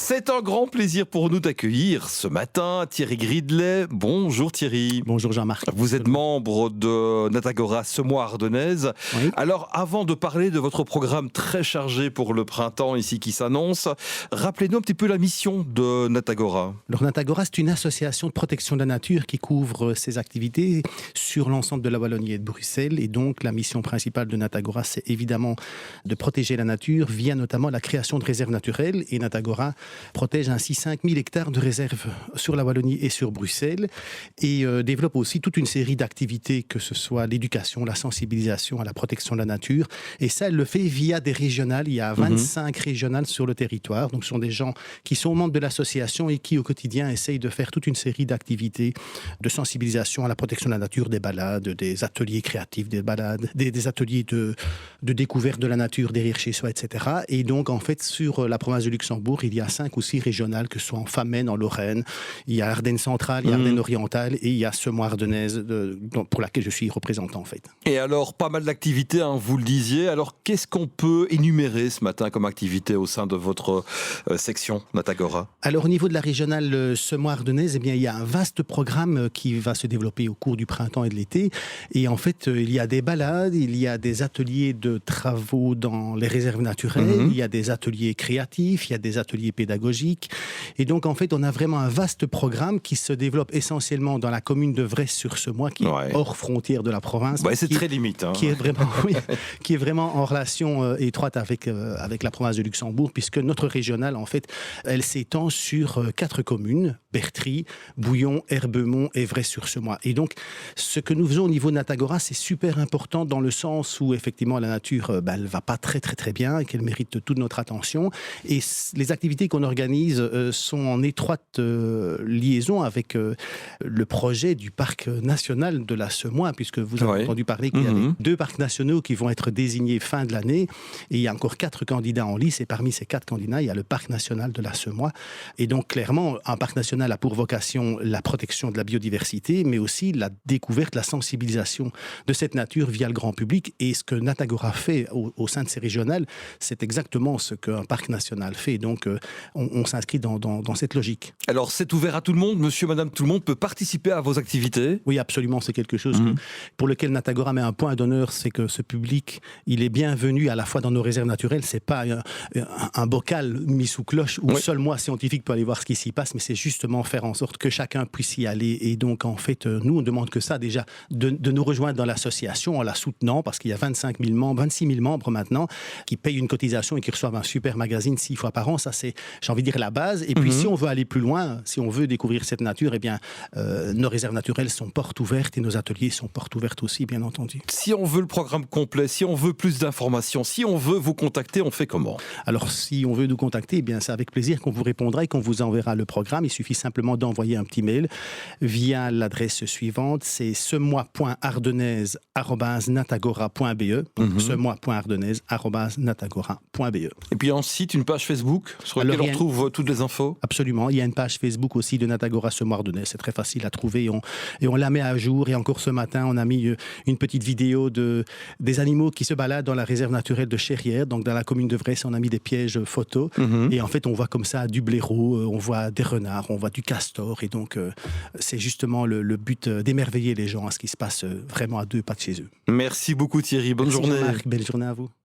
C'est un grand plaisir pour nous d'accueillir ce matin Thierry Gridley. Bonjour Thierry. Bonjour Jean-Marc. Vous êtes membre de Natagora Semois-Ardennaise. Oui. Alors avant de parler de votre programme très chargé pour le printemps ici qui s'annonce, rappelez-nous un petit peu la mission de Natagora. Alors Natagora, c'est une association de protection de la nature qui couvre ses activités sur l'ensemble de la Wallonie et de Bruxelles. Et donc la mission principale de Natagora, c'est évidemment de protéger la nature via notamment la création de réserves naturelles. Et Natagora protège ainsi 5000 hectares de réserves sur la Wallonie et sur Bruxelles et développe aussi toute une série d'activités, que ce soit l'éducation, la sensibilisation à la protection de la nature. Et ça, elle le fait via des régionales. Il y a 25 régionales sur le territoire. Donc ce sont des gens qui sont membres de l'association et qui au quotidien essayent de faire toute une série d'activités de sensibilisation à la protection de la nature, des balades, des ateliers créatifs, des balades, des ateliers de découverte de la nature derrière chez soi, etc. Et donc en fait, sur la province de Luxembourg, il y a 5 ou 6 régionales, que ce soit en Famenne, en Lorraine, il y a Ardennes centrale, il y a Ardennes orientale et il y a Semois-Ardennaise pour laquelle je suis représentant en fait. Et alors, pas mal d'activités, hein, vous le disiez. Alors, qu'est-ce qu'on peut énumérer ce matin comme activité au sein de votre section Natagora? Alors, au niveau de la régionale Semois-Ardennaise, eh bien, il y a un vaste programme qui va se développer au cours du printemps et de l'été. Et en fait, il y a des balades, il y a des ateliers de travaux dans les réserves naturelles, il y a des ateliers créatifs, il y a des ateliers pédagogiques. Et donc, en fait, on a vraiment un vaste programme qui se développe essentiellement dans la commune de Vresse-sur-Semois, qui est hors frontière de la province. Ouais, c'est très limite. Hein. Qui est vraiment en relation étroite avec la province de Luxembourg, puisque notre régionale, en fait, elle s'étend sur 4 communes, Bertry, Bouillon, Herbemont et Vresse-sur-Semois. Et donc, ce que nous faisons au niveau de Natagora, c'est super important dans le sens où, effectivement, la nature, elle ne va pas très bien et qu'elle mérite toute notre attention. Et les activités qu'on organise sont en étroite liaison avec le projet du parc national de la Semois, puisque vous avez entendu parler qu'il y avait 2 parcs nationaux qui vont être désignés fin de l'année. Et il y a encore 4 candidats en lice. Et parmi ces 4 candidats, il y a le parc national de la Semois. Et donc, clairement, un parc national a pour vocation la protection de la biodiversité, mais aussi la découverte, la sensibilisation de cette nature via le grand public. Et ce que Natagora fait au sein de ces régionales, c'est exactement ce qu'un parc national fait. Donc, on s'inscrit dans cette logique. Alors, c'est ouvert à tout le monde, monsieur, madame, tout le monde peut participer à vos activités? Oui, absolument, c'est quelque chose pour lequel Natagora met un point d'honneur, c'est que ce public, il est bienvenu à la fois dans nos réserves naturelles. C'est pas un bocal mis sous cloche où seul moi, scientifique, peut aller voir ce qui s'y passe, mais c'est justement faire en sorte que chacun puisse y aller. Et donc, en fait, nous, on demande que ça, déjà, de nous rejoindre dans l'association en la soutenant, parce qu'il y a 26 000 membres maintenant, qui payent une cotisation et qui reçoivent un super magazine 6 fois par an. Ça, c'est, j'ai envie de dire, la base. Et puis, si on veut aller plus loin, si on veut découvrir cette nature, eh bien, nos réserves naturelles sont portes ouvertes et nos ateliers sont portes ouvertes aussi, bien entendu. Si on veut le programme complet, si on veut plus d'informations, si on veut vous contacter, on fait comment? Alors, si on veut nous contacter, eh bien, c'est avec plaisir qu'on vous répondra et qu'on vous enverra le programme. Il suffit simplement d'envoyer un petit mail via l'adresse suivante, c'est semois.ardennaise@natagora.be, semois.ardennaise@natagora.be. Et puis un site, une page Facebook sur laquelle on retrouve toutes les infos? Absolument, il y a une page Facebook aussi de Natagora Semois-Ardennaise, c'est très facile à trouver et on la met à jour. Et encore ce matin, on a mis une petite vidéo des animaux qui se baladent dans la réserve naturelle de Cherrières, donc dans la commune de Vresse. On a mis des pièges photos et en fait on voit comme ça du blaireau, on voit des renards, on voit du castor et donc c'est justement le but d'émerveiller les gens à ce qui se passe vraiment à 2 pas de chez eux. Merci beaucoup Thierry, bonne journée. Jean-Marc, belle journée à vous.